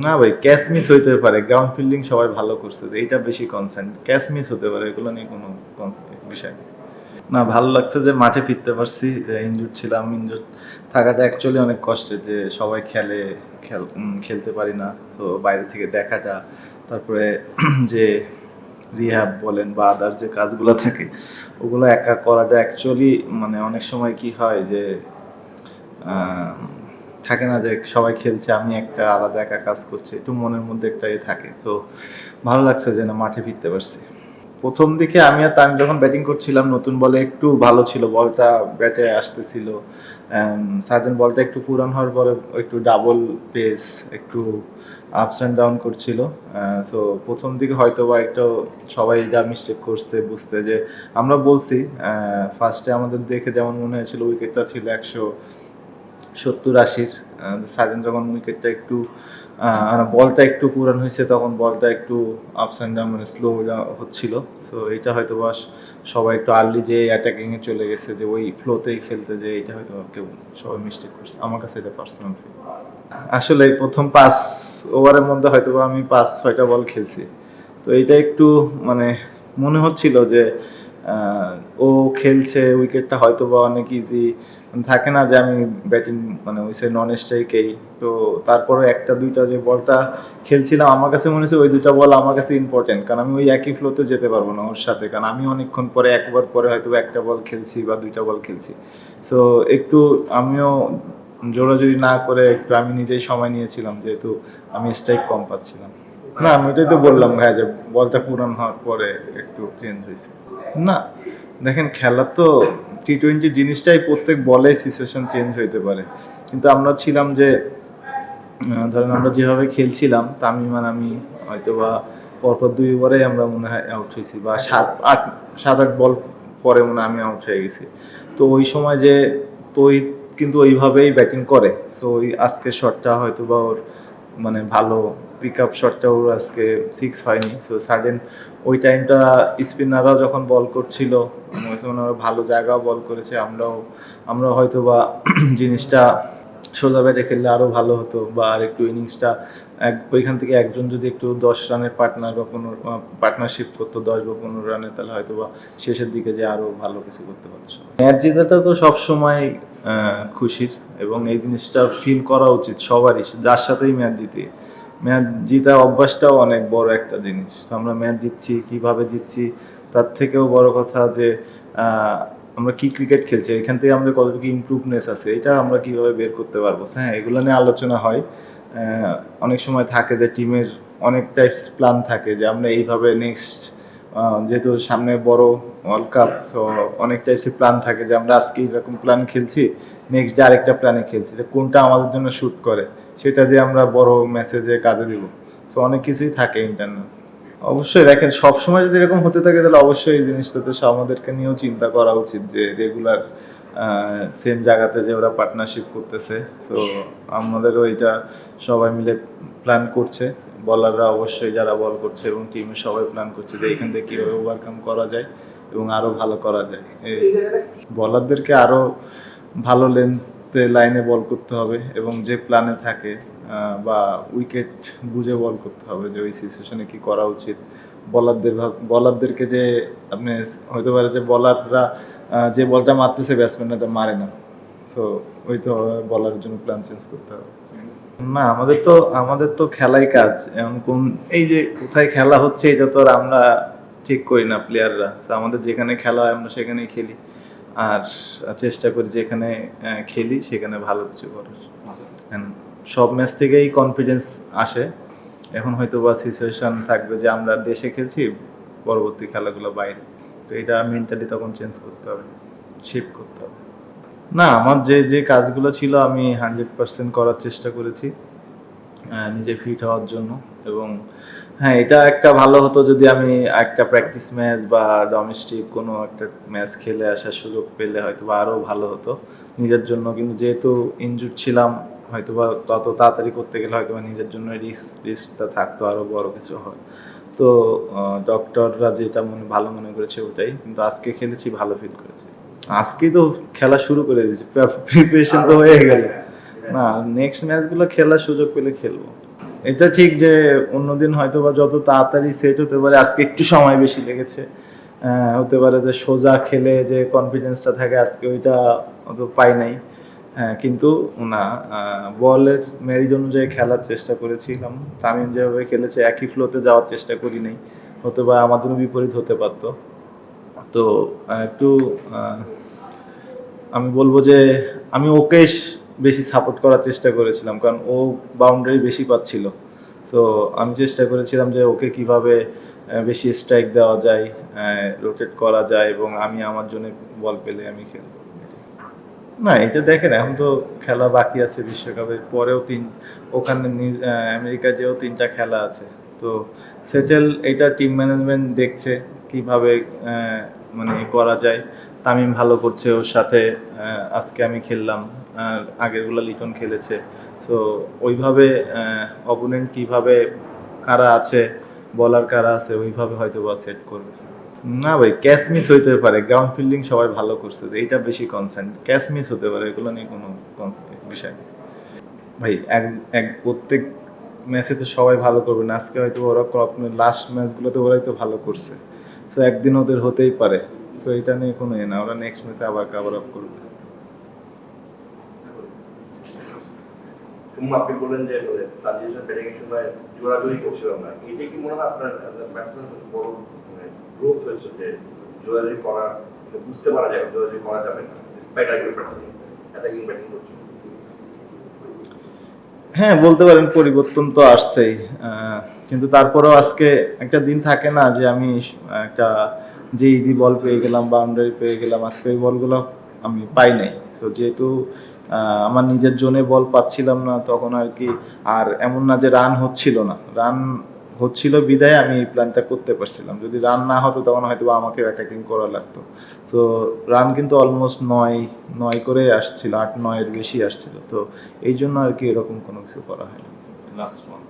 না ভাই, catch miss হইতে পারে, গ্রাউন্ড ফিল্ডিং সবাই ভালো করছে, এইটা বেশি কনসার্ন। ক্যাচ মিস হতে পারে, এগুলো নিয়ে কোনো বিষয় নেই। না, ভালো লাগছে যে মাঠে ফিরতে পারছি। ইনজুর ছিলাম, ইনজুর থাকাটা অ্যাকচুয়ালি অনেক কষ্টের, যে সবাই খেলে, খেলতে পারি না। সো বাইরে থেকে দেখাটা, তারপরে যে রিহ্যাব বলেন বা আদার যে কাজগুলো থাকে, ওগুলো একা করাটা অ্যাকচুয়ালি মানে অনেক সময় কি হয় যে আহ, থাকে না যে সবাই খেলছে, আমি একটা আলাদা একা কাজ করছি, একটু মনের মধ্যে একটা থাকে। সো ভালো লাগছে যে না, মাঠে ফিরতে পারছি। প্রথম দিকে আমি আর তামিম যখন ব্যাটিং করছিলাম, নতুন বলে একটু ভালো ছিল, বলটা ব্যাটে আসতেছিল। সার্জেন বলটা একটু পুরান হওয়ার পরে একটু ডাবল পেস, একটু আপস অ্যান্ড ডাউন করছিল। সো প্রথম দিকে হয়তো বা একটু সবাই যা মিস্টেক করছে বুঝতে, যে আমরা বলছি ফার্স্টে আমাদের দেখে যেমন মনে হয়েছিল উইকেটটা ছিল 170-80। সার্জেন যখন উইকেটটা একটু বলটা একটু পুরান হয়েছে, তখন বলটা একটু আপস অ্যান্ড ডাউন মানে স্লো হচ্ছিল। সো এটা হয়তো বা সবাই একটু আর্লি যে অ্যাটাকিংয়ে চলে গেছে, যে ওই ফ্লোতেই খেলতে, যে এটা হয়তো কেউ সবাই মিস্টেক করছে। আমার কাছে এটা পার্সোনাল ফিল। আসলে প্রথম 5 ওভারের মধ্যে হয়তো বা আমি 5-6টা বল খেলছি। তো এটা একটু মানে মনে হচ্ছিল যে আহ, ও খেলছে, উইকেটটা হয়তো বা অনেক ইজি থাকে না, যে আমি ব্যাটিং মানে ওই সে নন স্ট্রাইকেই। তো তারপরে একটা দুইটা যে বলটা খেলছিলাম, আমার কাছে মনে হচ্ছে ওই দুইটা বল আমার কাছে ইম্পর্টেন্ট, কারণ আমি ওই একই ফ্লোতে যেতে পারবো না ওর সাথে, কারণ আমি অনেকক্ষণ পরে, একবার পরে হয়তো একটা বল খেলছি বা দুইটা বল খেলছি। সো একটু আমিও জোরাজুরি না করে একটু আমি নিজেই সময় নিয়েছিলাম, যেহেতু আমি স্ট্রাইক কম পাচ্ছিলাম। না, আমি ওইটাই তো বললাম ভাইয়া, যে বলটা পুরান হওয়ার পরে একটু চেঞ্জ হয়েছে। না, দেখেন খেলা তো টি-20 জিনিসটাই, প্রত্যেক বলে সিচুয়েশন চেঞ্জ হইতে পারে। কিন্তু আমরা ছিলাম যে ধরেন আমরা যেভাবে খেলছিলাম, তামিম আর আমি হয়তো বা পরপর 2 ওভারে আমরা মনে হয় আউট হয়েছি, বা 7-8 বল পরে মনে হয় আমি আউট হয়ে গেছি। তো ওই সময় যে তো ওই কিন্তু ওইভাবেই ব্যাটিং করে। সো ওই আজকের শটটা হয়তো বা ওর মানে ভালো পিক আপ শটটা ওর আজকে 6 হয়নি। সো সাডেন ওই টাইমটা স্পিনাররাও যখন বল করছিল, ওরা ভালো জায়গাও বল করেছে, আমরাও হয়তো বা জিনিসটা সোজা ব্যাটে খেললে আরও ভালো হতো, বা আর একটু ইনিংসটা ওইখান থেকে একজন যদি একটু 10 রানের পার্টনার বা 15 পার্টনারশিপ করতো, 10 বা 15 রানের, তাহলে হয়তো বা শেষের দিকে যে আরও ভালো কিছু করতে পারতো সবাই। ম্যাচ জেতাটা তো সবসময় খুশির, এবং এই জিনিসটা ফিল করা উচিত সবারই, যার সাথেই ম্যাচ জিতি। ম্যাচ জিতা অভ্যাসটাও অনেক বড় একটা জিনিস। তো আমরা ম্যাচ জিতছি, কিভাবে জিতছি, তার থেকেও বড় কথা যে আহ, আমরা কি ক্রিকেট খেলছি, এখান থেকে আমাদের কতটুকু ইমপ্রুভনেস আছে, এটা আমরা কিভাবে বের করতে পারবো। হ্যাঁ, এগুলো নিয়ে আলোচনা হয়। অনেক সময় থাকে যে টিমের অনেক টাইপস প্ল্যান থাকে, যে আমরা এইভাবে নেক্সট, যেহেতু সামনে বড় ওয়ার্ল্ড কাপ, সো অনেক টাইপসের প্ল্যান থাকে, যে আমরা আজকে এরকম প্ল্যান খেলছি, নেক্সট ডে আরেকটা প্ল্যানে খেলছি, যে কোনটা আমাদের জন্য শ্যুট করে, সেটা যে আমরা বড় মেসেজে কাজে দিব। সো অনেক কিছুই থাকে ইন্টারনাল। অবশ্যই দেখেন, সবসময় যদি এরকম হতে থাকে, তাহলে অবশ্যই এই জিনিসটাতে আমাদেরকে নিয়েও চিন্তা করা উচিত, যে রেগুলার সেম জায়গাতে যে ওরা পার্টনারশিপ করতেছে। সো আমাদেরও এটা সবাই মিলে প্ল্যান করছে, বলাররা অবশ্যই যারা বল করছে এবং টিমের সবাই প্ল্যান করছে, যে এখান থেকে কীভাবে ওভারকাম করা যায় এবং আরও ভালো করা যায়। এই বলারদেরকে আরও ভালো লেন্থে লাইনে বল করতে হবে, এবং যে প্ল্যানে থাকে বা উইকেট বুঝে বল করতে হবে, যে ওই সিচুয়েশনে কি করা উচিত। বলারদেরকে যে আপনি হতে পারে যে বলাররা যে বলটা মারতেছে ব্যাটসম্যানরা তো মারে না। সো ওই তো বলার জন্য প্ল্যান চেঞ্জ করতে হবে। না, আমাদের তো খেলাই কাজ। এখন এই যে কোথায় খেলা হচ্ছে, এটা তো আর আমরা ঠিক করি না প্লেয়াররা। আমাদের যেখানে খেলা হয় আমরা সেখানেই খেলি, আর চেষ্টা করি যেখানে খেলি সেখানে ভালো কিছু করার। And সব ম্যাচ থেকেই কনফিডেন্স আসে। এখন হয়তো বা সিচুয়েশন থাকবে যে আমরা দেশে খেলছি, পরবর্তী খেলাগুলো বাইরে। তো এটা মেন্টালি তখন চেঞ্জ করতে হবে, শিফট করতে হবে। না, আমার যে যে কাজগুলো ছিল আমি 100% করার চেষ্টা করেছি নিজে ফিট হওয়ার জন্য। এবং হ্যাঁ, এটা একটা ভালো হতো যদি আমি একটা প্র্যাকটিস ম্যাচ বা ডোমেস্টিক কোনো একটা ম্যাচ খেলে আসার সুযোগ পেলে হয়তো বা আরও ভালো হতো নিজের জন্য। কিন্তু যেহেতু ইনজুর্ড ছিলাম, হয়তো বা তত তাড়াতাড়ি করতে গেলে হয়তো বা নিজের জন্য রিস্কটা থাকতো, আরও বড় কিছু হয়। তো ডক্টররা যেটা ভালো মনে করেছে ওটাই। কিন্তু আজকে খেলেছি, ভালো ফিল করেছি। আজকেই তো খেলা শুরু করে দিয়েছি, প্রিপারেশন তো হয়ে গেল। না, নেক্সট ম্যাচগুলো খেলার সুযোগ পেলে খেলবো। এটা ঠিক যে অন্যদিন হয়তো বা যত তাড়াতাড়ি সেট হতে পারে, আজকে একটু সময় বেশি লেগেছে। হতে পারে যে সোজা খেলে যে কনফিডেন্সটা থাকে আজকে ওইটা অত পাই নাই। কিন্তু না, বলের মেরিট অনুযায়ী খেলার চেষ্টা করেছিলাম। তামিম যেভাবে খেলেছে একই ফ্লোতে যাওয়ার চেষ্টা করি নাই, হতে পারে আমার জন্য বিপরীত হতে পারতো। তো একটু আমি বলবো যে আমি ওকে বেশি সাপোর্ট করার চেষ্টা করেছিলাম, কারণ ও বাউন্ডারি বেশি পাচ্ছিল। সো আমি চেষ্টা করেছিলাম যে ওকে কিভাবে বেশি স্ট্রাইক দেওয়া যায়, রোটেট করা যায়, এবং আমি আমার জন্য বল পেলে আমি খেলব। না, এটা দেখেন এখন তো খেলা বাকি আছে, বিশ্বকাপের পরেও ওখানে আমেরিকা যেও 3টা খেলা আছে। তো সেটেল এটা টিম ম্যানেজমেন্ট দেখছে কিভাবে মানে করা যায়। তামিম ভালো করছে, ওর সাথে আজকে আমি খেললাম, আর আগেরগুলো লিটন খেলেছে। সো ওইভাবে অপোনেন্ট কিভাবে কারা আছে, বলার কারা আছে, ওইভাবে হয়তো বা সেট করবে। না ভাই, ক্যাচ মিস হইতে পারে, গ্রাউন্ড ফিল্ডিং সবাই ভালো করছে, এইটা বেশি কনসার্ন। ক্যাচ মিস হতে পারে, এগুলো নিয়ে কোনো বিষয় নেই ভাই। এক এক প্রত্যেক ম্যাচে তো সবাই ভালো করবে না, আজকে হয়তো ওরা লাস্ট ম্যাচগুলোতে ওরাই তো ভালো করছে। সো একদিন ওদের হতেই পারে। সো এটা নিয়ে কোনো না, ওরা নেক্সট ম্যাচে আবার কভার আপ করবে। আপনি বললেন যে ট্রানজিশন ব্যাটিং এর সময় জোরাজুরি করছিলাম না, এটা কি মনে হয় আপনার ব্যাটসম্যান বড় গ্রোথ হয়েছে যে জোরাজুরি করা বুঝতে পারা যায় জোরাজুরি করা যাবে না অ্যাটাকিং ব্যাটিং করছে? হ্যাঁ, বলতে পারেন পরিবর্তন তো আসছেই, কিন্তু তারপরেও আজকে একটা দিন থাকে না যে আমি একটা যে ইজি বল পেয়ে গেলাম, বাউন্ডারি পেয়ে গেলাম, আজকে ওই বলগুলো আমি পাই নাই। সো যেহেতু আমার নিজের জোনে বল পাচ্ছিলাম না তখন আর কি, আর এমন না যে রান হচ্ছিল না, রান হচ্ছিল বিদায় আমি এই প্ল্যানটা করতে পারছিলাম। যদি রান না হতো তখন হয়তো আমাকে অ্যাটাকিং করা লাগতো। সো রান কিন্তু অলমোস্ট 9 করে আসছিল, 8-9 এর বেশি আসছিল। তো এই জন্য আর কি এরকম কোনো কিছু করা হয়নি লাস্ট ওয়ান।